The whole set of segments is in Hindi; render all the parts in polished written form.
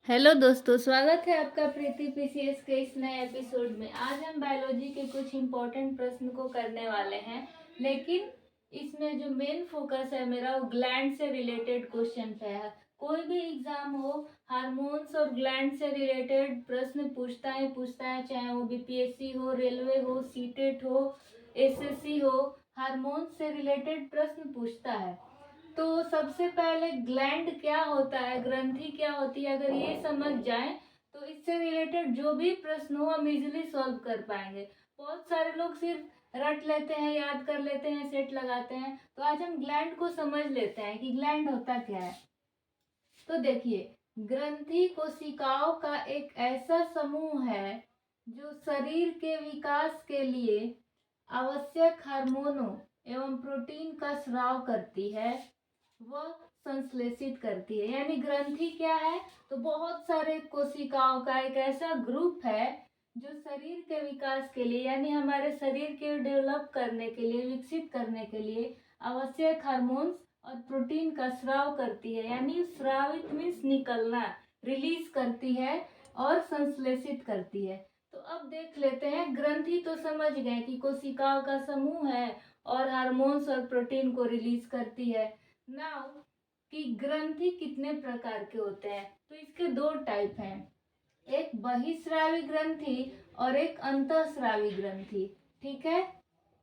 हेलो दोस्तों, स्वागत है आपका प्रीति पीसीएस के इस नए एपिसोड में। आज हम बायोलॉजी के कुछ इम्पोर्टेंट प्रश्न को करने वाले हैं, लेकिन इसमें जो मेन फोकस है मेरा वो ग्लैंड से रिलेटेड क्वेश्चन पे है। कोई भी एग्जाम हो, हार्मोन्स और ग्लैंड से रिलेटेड प्रश्न पूछता है, चाहे वो बीपीएससी हो, रेलवे हो, सीटेट हो, एसएससी हो, हार्मोन्स से रिलेटेड प्रश्न पूछता है। तो सबसे पहले ग्लैंड क्या होता है, ग्रंथि क्या होती है, अगर ये समझ जाए तो इससे रिलेटेड जो भी प्रश्न हो हम इजीली सॉल्व कर पाएंगे। बहुत सारे लोग सिर्फ रट लेते हैं, याद कर लेते हैं, सेट लगाते हैं। तो आज हम ग्लैंड को समझ लेते हैं कि ग्लैंड होता क्या है। तो देखिए, ग्रंथि कोशिकाओं का एक ऐसा समूह है जो शरीर के विकास के लिए आवश्यक हार्मोनों एवं प्रोटीन का स्राव करती है, वह संश्लेषित करती है। यानी ग्रंथि क्या है, तो बहुत सारे कोशिकाओं का एक ऐसा ग्रुप है जो शरीर के विकास के लिए, यानी हमारे शरीर के डेवलप करने के लिए, विकसित करने के लिए आवश्यक हार्मोन्स और प्रोटीन का स्राव करती है। यानी स्रावित मीन्स निकलना, रिलीज करती है और संश्लेषित करती है। तो अब देख लेते हैं, ग्रंथि तो समझ गए कि कोशिकाओं का समूह है और हार्मोन्स और प्रोटीन को रिलीज करती है। नाउ कि ग्रंथि कितने प्रकार के होते हैं, तो इसके दो टाइप हैं, एक बहिस्रावी ग्रंथि और एक अंतःस्रावी ग्रंथि। ठीक है,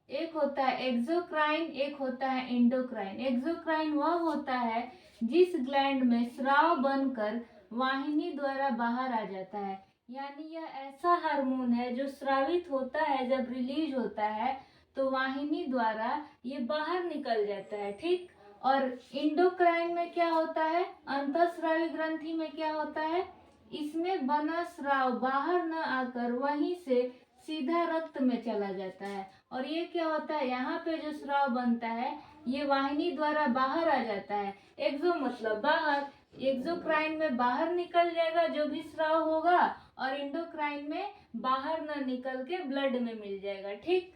एक होता है एक्सोक्राइन, एक होता है एंडोक्राइन। एक्सोक्राइन वह होता है जिस ग्लैंड में स्राव बनकर वाहिनी द्वारा बाहर आ जाता है। यानी यह ऐसा हार्मोन है जो स्रावित होता है, जब रिलीज होता है तो वाहिनी द्वारा ये बाहर निकल जाता है। ठीक। और इंडोक्राइन में क्या होता है, अंतःस्रावी ग्रंथि में क्या होता है, इसमें बना स्राव बाहर न आकर वहीं से सीधा रक्त में चला जाता है। और ये क्या होता है, यहाँ पे जो स्राव बनता है ये वाहिनी द्वारा बाहर आ जाता है। एक्सो मतलब बाहर, एक्सोक्राइन में बाहर निकल जाएगा जो भी स्राव होगा, और इंडोक्राइन में बाहर न निकल के ब्लड में मिल जाएगा। ठीक।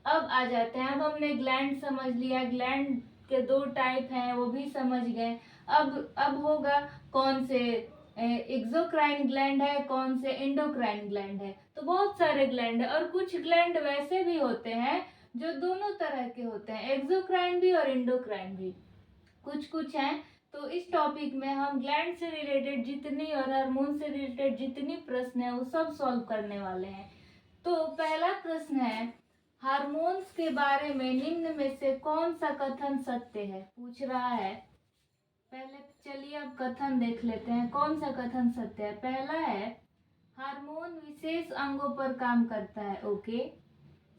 अब आ जाते हैं, अब हमने ग्लैंड समझ लिया, ग्लैंड के दो टाइप हैं वो भी समझ गए। अब होगा कौन से एक्सोक्राइन ग्लैंड है, कौन से एंडोक्राइन ग्लैंड है। तो बहुत सारे ग्लैंड है, और कुछ ग्लैंड वैसे भी होते हैं जो दोनों तरह के होते हैं, एक्सोक्राइन भी और एंडोक्राइन भी, कुछ कुछ हैं। तो इस टॉपिक में हम ग्लैंड से रिलेटेड जितनी और हार्मोन से रिलेटेड जितनी प्रश्न है वो सब सॉल्व करने वाले हैं। तो पहला प्रश्न है, हार्मोन्स के बारे में निम्न में से कौन सा कथन सत्य है, पूछ रहा है। पहले चलिए अब कथन देख लेते हैं, कौन सा कथन सत्य है। पहला है, हार्मोन विशेष अंगों पर काम करता है। ओके।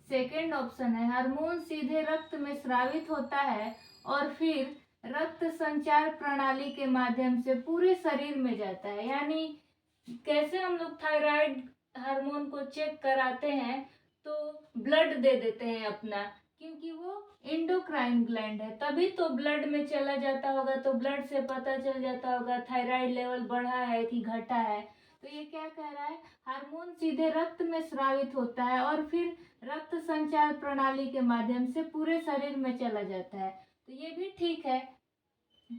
सेकेंड ऑप्शन है, हार्मोन सीधे रक्त में स्रावित होता है और फिर रक्त संचार प्रणाली के माध्यम से पूरे शरीर में जाता है। यानी कैसे हम लोग थायराइड हार्मोन को चेक कराते हैं तो ब्लड दे देते हैं अपना, क्योंकि वो एंडोक्राइन ग्लैंड है, तभी तो ब्लड में चला जाता होगा, तो ब्लड से पता चल जाता होगा थायराइड लेवल बढ़ा है कि घटा है। तो ये क्या कह रहा है, हार्मोन सीधे रक्त में स्रावित होता है और फिर रक्त संचार प्रणाली के माध्यम से पूरे शरीर में चला जाता है। तो ये भी ठीक है।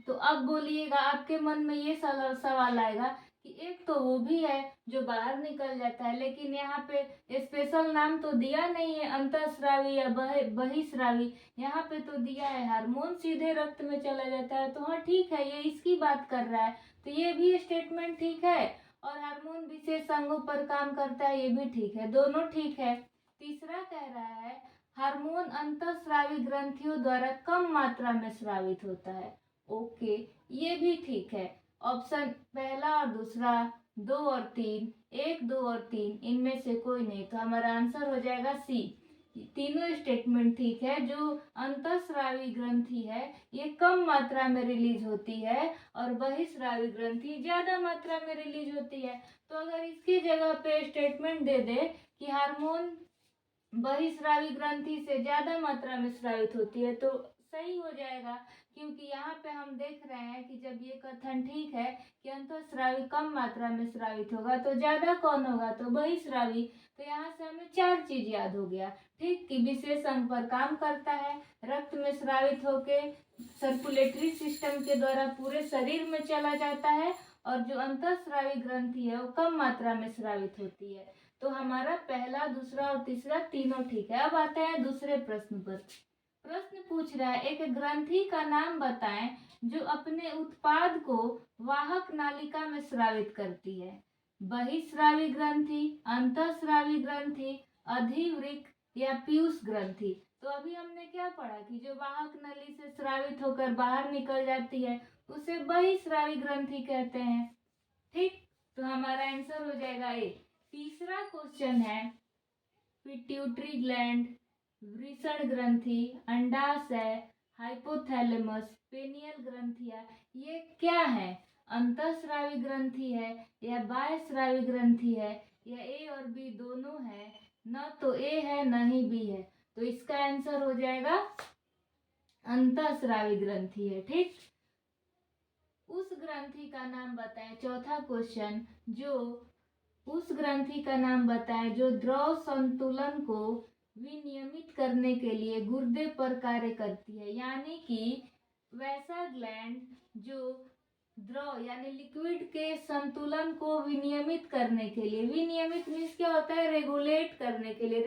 तो अब बोलिएगा, आपके मन में ये सवाल आएगा कि एक तो वो भी है जो बाहर निकल जाता है, लेकिन यहाँ पे स्पेशल नाम तो दिया नहीं है अंतःस्रावी या बहिस्रावी, यहाँ पे तो दिया है हार्मोन सीधे रक्त में चला जाता है। तो हाँ ठीक है, ये इसकी बात कर रहा है, तो ये भी स्टेटमेंट ठीक है। और हार्मोन विशेष अंगों पर काम करता है, ये भी ठीक है, दोनों ठीक है। तीसरा कह रहा है, हार्मोन अंतःस्रावी ग्रंथियों द्वारा कम मात्रा में स्रावित होता है। ओके, ये भी ठीक है। ऑप्शन पहला और दूसरा, दो और तीन, एक, दो और तीन, इनमें से कोई नहीं, तो हमारा आंसर हो जाएगा सी। तीनों स्टेटमेंट ठीक है। जो अंतःस्रावी ग्रंथि है ये कम मात्रा में रिलीज होती है और बहिस्रावी ग्रंथि ज्यादा मात्रा में रिलीज होती है। तो अगर इसकी जगह पे स्टेटमेंट दे दे कि हार्मोन बहिस्रावी ग्रंथि से ज्यादा मात्रा में स्रावित होती है, तो सही हो जाएगा, क्योंकि यहाँ पे हम देख रहे हैं कि जब ये कथन ठीक है कि अंतःस्रावी कम मात्रा में स्रावित होगा तो ज्यादा कौन होगा, तो बहिस्रावी। तो यहाँ से हमें चार चीज याद हो गया। ठीक, कि विशेष अंग पर काम करता है, रक्त में स्रावित होके सर्कुलेटरी सिस्टम के द्वारा पूरे शरीर में चला जाता है, और जो अंतःस्रावी ग्रंथि है वो कम मात्रा में स्रावित होती है। तो हमारा पहला, दूसरा और तीसरा तीनों ठीक है। अब आते हैं दूसरे प्रश्न पर। प्रश्न पूछ रहा है, एक ग्रंथि का नाम बताएं जो अपने उत्पाद को वाहक नालिका में स्रावित करती है। बहिस्रावी ग्रंथि, अंतःस्रावी ग्रंथि, अधिवृक्क या पीयूष ग्रंथि। तो अभी हमने क्या पढ़ा कि जो वाहक नली से स्रावित होकर बाहर निकल जाती है उसे बहिस्रावी ग्रंथि कहते हैं। ठीक, तो हमारा आंसर हो जाएगा ए। तीसरा क्वेश्चन है, पिट्यूटरी ग्लैंड, वृषण ग्रंथि, अंडाशय, हाइपोथैलेमस, पेनियल ग्रंथियां, ये क्या है? अंतःस्रावी ग्रंथि है या बाह्यस्रावी ग्रंथि है, या ए और बी दोनों है? न तो ए है न ही बी है, तो इसका आंसर हो जाएगा अंतःस्रावी ग्रंथि है। ठीक, उस ग्रंथि का नाम बताएं। चौथा क्वेश्चन, जो उस ग्रंथि का नाम बताएं जो द्रव संतुलन को विनियमित करने के लिए गुर्दे पर कार्य करती है। यानी कि वैसा ग्लैंड जो द्रव यानी लिक्विड के संतुलन को विनियमित करने के लिए, विनियमित मीन्स क्या होता है? रेगुलेट करने के लिए,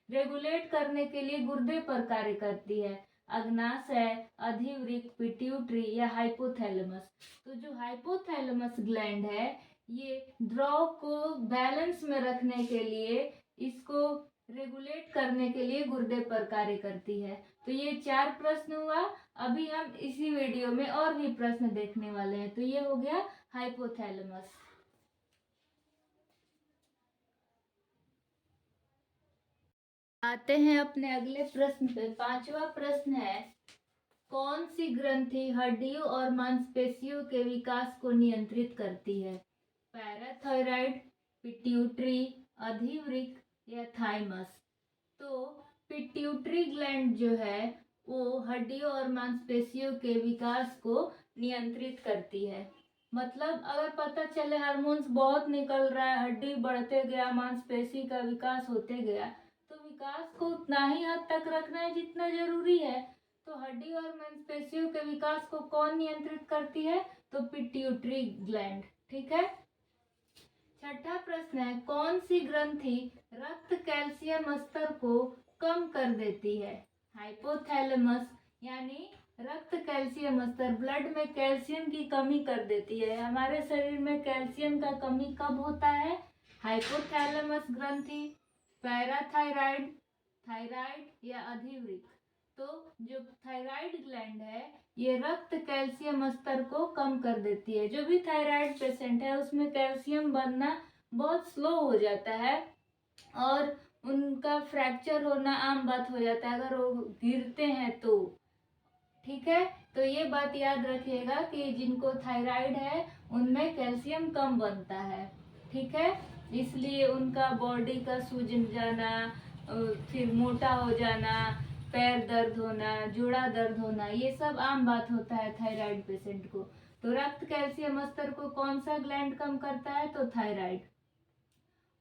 रेगुलेट करने के लिए गुर्दे पर कार्य करती है। अग्नाशय, अधिवृक्क, पिट्यूटरी या हाइपोथैलेमस। तो जो हाइपोथैलेमस ग्लैंड है ये द्रव को बैलेंस में रखने के लिए, इसको रेगुलेट करने के लिए गुर्दे पर कार्य करती है। तो ये 4 प्रश्न हुआ। अभी हम इसी वीडियो में और भी प्रश्न देखने वाले हैं। तो ये हो गया हाइपोथैलेमस। आते हैं अपने अगले प्रश्न पे। 5वां प्रश्न है, कौन सी ग्रंथि हड्डियों और मांसपेशियों के विकास को नियंत्रित करती है? पैराथायराइड, पिट्यूटरी, अधिवृक्क या थाइमस। तो पिट्यूटरी ग्लैंड जो है वो हड्डियों और मांसपेशियों के विकास को नियंत्रित करती है। मतलब अगर पता चले हार्मोन्स बहुत निकल रहा है, हड्डी बढ़ते गया, मांसपेशी का विकास होते गया, तो विकास को उतना ही हद तक रखना है जितना जरूरी है। तो हड्डी और मांसपेशियों के विकास को कौन नियंत्रित करती है? तो पिट्यूटरी ग्लैंड। ठीक है। छठा प्रश्न है, कौन सी ग्रंथि रक्त कैल्शियम स्तर को कम कर देती है? हाइपोथैलेमस, यानी रक्त कैल्शियम स्तर, ब्लड में कैल्शियम की कमी कर देती है। हमारे शरीर में कैल्शियम का कमी कब होता है? हाइपोथैलेमस ग्रंथि, पैराथायराइड, थायराइड या अधिवृक्क। तो जो थायराइड ग्लैंड है ये रक्त कैल्शियम स्तर को कम कर देती है। जो भी थायराइड पेशेंट है उसमें कैल्शियम बनना बहुत स्लो हो जाता है और उनका फ्रैक्चर होना आम बात हो जाता है अगर वो गिरते हैं तो। ठीक है, तो ये बात याद रखिएगा कि जिनको थायराइड है उनमें कैल्शियम कम बनता है। ठीक है, इसलिए उनका बॉडी का सूजन जाना, फिर मोटा हो जाना, पैर दर्द होना, जोड़ा दर्द होना, ये सब आम बात होता है थायराइड पेशेंट को। तो रक्त कैल्शियम स्तर को कौन सा ग्लैंड कम करता है? तो थायराइड।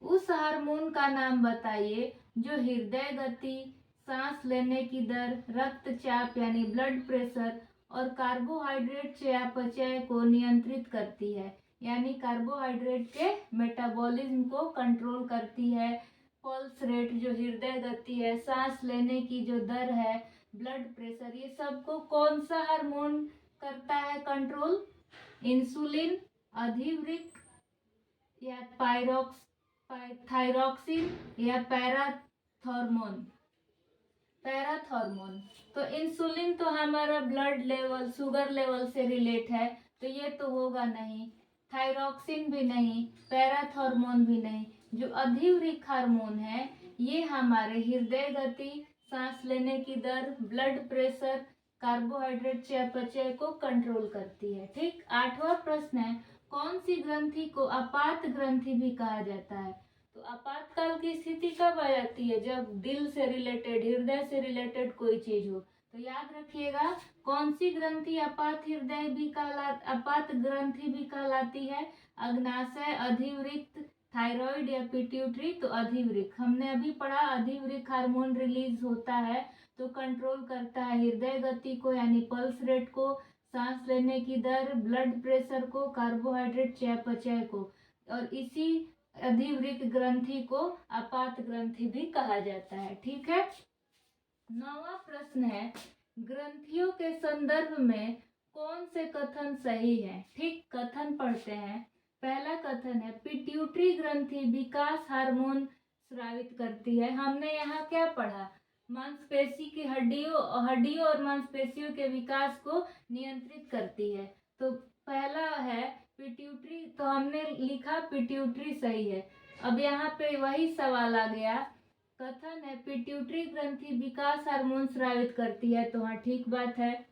उस हार्मोन का नाम बताइए जो हृदय गति, सांस लेने की दर, रक्तचाप यानी ब्लड प्रेशर और कार्बोहाइड्रेट चयापचय को नियंत्रित करती है। यानी कार्बोहाइड्रेट के मेटाबॉलिज्म को कंट्रोल करती है। पल्स रेट जो हृदय गति है, सांस लेने की जो दर है, ब्लड प्रेशर, ये सब को कौन सा हार्मोन करता है कंट्रोल? इंसुलिन, अधिवृक्क या थायरॉक्सिन या पैराथॉर्मोन। तो इंसुलिन तो हमारा ब्लड लेवल, शुगर लेवल से रिलेट है, तो ये तो होगा नहीं। थायरॉक्सिन भी नहीं, पैराथॉर्मोन भी नहीं। जो अधिवृक्क हार्मोन है ये हमारे हृदय गति, सांस लेने की दर, ब्लड प्रेशर, कार्बोहाइड्रेट चयापचय को कंट्रोल करती है। ठीक, 8वां प्रश्न है, कौन सी ग्रंथि को अपात ग्रंथि भी कहा जाता है? तो आपातकाल की स्थिति कब आ जाती है? जब दिल से रिलेटेड, हृदय से रिलेटेड कोई चीज हो। तो याद रखिएगा कौन सी ग्रंथि अपात ग्रंथि भी कहलाती है? अग्नाशय, अधिवृक्क, थायराइड या पिट्यूटरी। तो अधिवृक्क, हमने अभी पढ़ा अधिवृक्क हार्मोन रिलीज होता है तो कंट्रोल करता है हृदय गति को यानी पल्स रेट को, सांस लेने की दर, ब्लड प्रेशर को, कार्बोहाइड्रेट चयापचय को, और इसी अधिवृक्क ग्रंथि को अपात ग्रंथि भी कहा जाता है। ठीक है। 9वां प्रश्न है, ग्रंथियों के संदर्भ में कौन से कथन सही है? ठीक, कथन पढ़ते हैं। पहला कथन है, पिट्यूटरी ग्रंथि विकास हार्मोन स्रावित करती है। हमने यहाँ क्या पढ़ा? मांसपेशी की हड्डियों और मांसपेशियों के विकास को नियंत्रित करती है। तो पहला है पिट्यूटरी, तो हमने लिखा पिट्यूटरी सही है। अब यहाँ पे वही सवाल आ गया, कथन है पिट्यूटरी ग्रंथि विकास हार्मोन स्रावित करती है, तो हाँ ठीक बात है।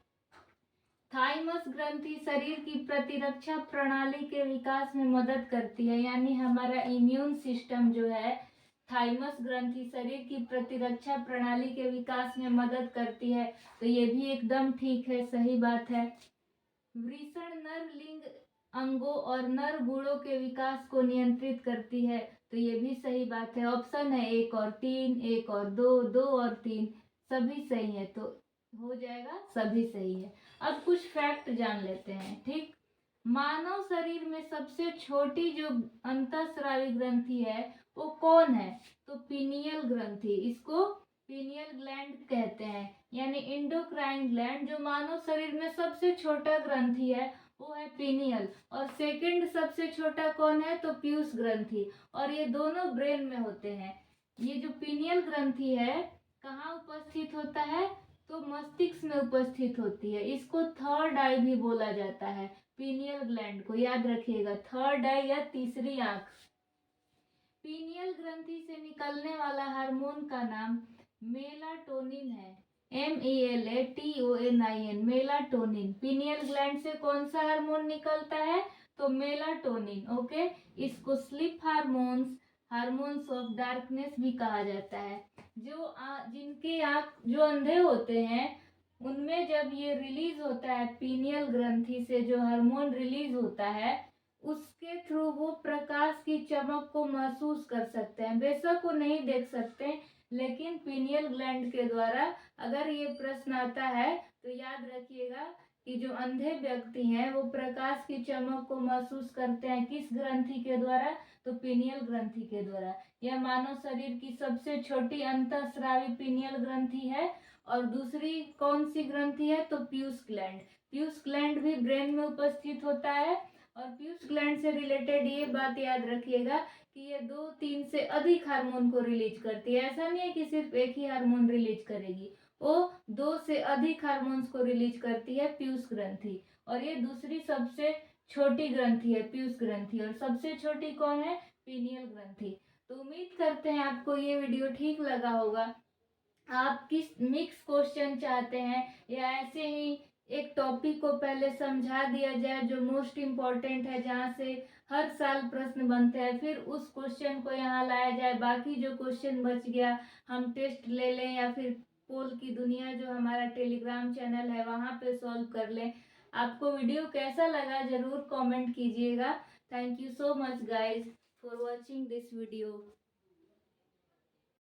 थाइमस ग्रंथि शरीर की प्रतिरक्षा प्रणाली के विकास में मदद करती है, यानी हमारा इम्यून सिस्टम जो है, थाइमस ग्रंथि शरीर की प्रतिरक्षा प्रणाली के विकास में मदद करती है, तो ये भी एकदम ठीक है, सही बात है। वृषण नर लिंग अंगों और नर गुणों के विकास को नियंत्रित करती है, तो ये भी सही बात है। ऑप्शन है 1 और 3, 1 और 2, 2 और 3, सभी सही है, तो हो जाएगा सभी सही है। अब कुछ फैक्ट जान लेते हैं। ठीक, मानव शरीर में सबसे छोटी जो अंतःस्रावी ग्रंथि है वो कौन है? तो पीनियल ग्रंथि, इसको पीनियल ग्लैंड कहते हैं, यानी इंडोक्राइन ग्लैंड। जो मानव शरीर में सबसे छोटा ग्रंथि है वो है पीनियल, और सेकंड सबसे छोटा कौन है? तो पीयूष ग्रंथि, और ये दोनों ब्रेन में होते हैं। ये जो पीनियल ग्रंथि है कहाँ उपस्थित होता है? तो मस्तिष्क में उपस्थित होती है। इसको थर्ड आई भी बोला जाता है, पीनियल ग्लैंड को, याद रखिएगा, थर्ड आई या तीसरी आंख। पीनियल ग्रंथि से निकलने वाला हार्मोन का नाम मेलाटोनिन है, MELATONIN, मेलाटोनिन। पीनियल ग्लैंड से कौन सा हार्मोन निकलता है? तो मेलाटोनिन। ओके, इसको स्लीप हार्मोन्स ऑफ डार्कनेस भी कहा जाता है। जिनके आँख जो अंधे होते हैं उनमें जब ये रिलीज होता है, पीनियल ग्रंथि से जो हार्मोन रिलीज होता है, उसके थ्रू वो प्रकाश की चमक को महसूस कर सकते हैं। बेशक वो नहीं देख सकते, लेकिन पीनियल ग्लैंड के द्वारा अगर ये प्रश्न आता है तो याद रखिएगा कि जो अंधे व्यक्ति हैं वो प्रकाश की चमक को महसूस करते हैं किस ग्रंथि के द्वारा? तो पीनियल ग्रंथि के द्वारा। यह मानव शरीर की सबसे छोटी अंतःस्रावी पीनियल ग्रंथि है। और दूसरी कौन सी ग्रंथि है? तो पीयूष ग्लैंड। पीयूष ग्लैंड भी ब्रेन में उपस्थित होता है, और पीयूष ग्लैंड से रिलेटेड ये बात याद रखिएगा कि ये 2-3 से अधिक हार्मोन को रिलीज करती है। ऐसा नहीं है कि सिर्फ एक ही हार्मोन रिलीज करेगी, वो 2 से अधिक हार्मोन्स को रिलीज करती है पीयूष ग्रंथि। और ये दूसरी सबसे छोटी ग्रंथि है पीयूष ग्रंथि, और सबसे छोटी कौन है? पीनियल ग्रंथि। तो उम्मीद करते हैं आपको ये वीडियो ठीक लगा होगा। आप किस मिक्स क्वेश्चन चाहते हैं, या ऐसे ही एक टॉपिक को पहले समझा दिया जाए जो मोस्ट इम्पोर्टेंट है, जहाँ से हर साल प्रश्न बनते हैं, फिर उस क्वेश्चन को यहाँ लाया जाए, बाकी जो क्वेश्चन बच गया हम टेस्ट ले लें, या फिर पोल की दुनिया जो हमारा टेलीग्राम चैनल है वहाँ पे सॉल्व कर लें। आपको वीडियो कैसा लगा जरूर कमेंट कीजिएगा। Thank you so much guys for watching this video.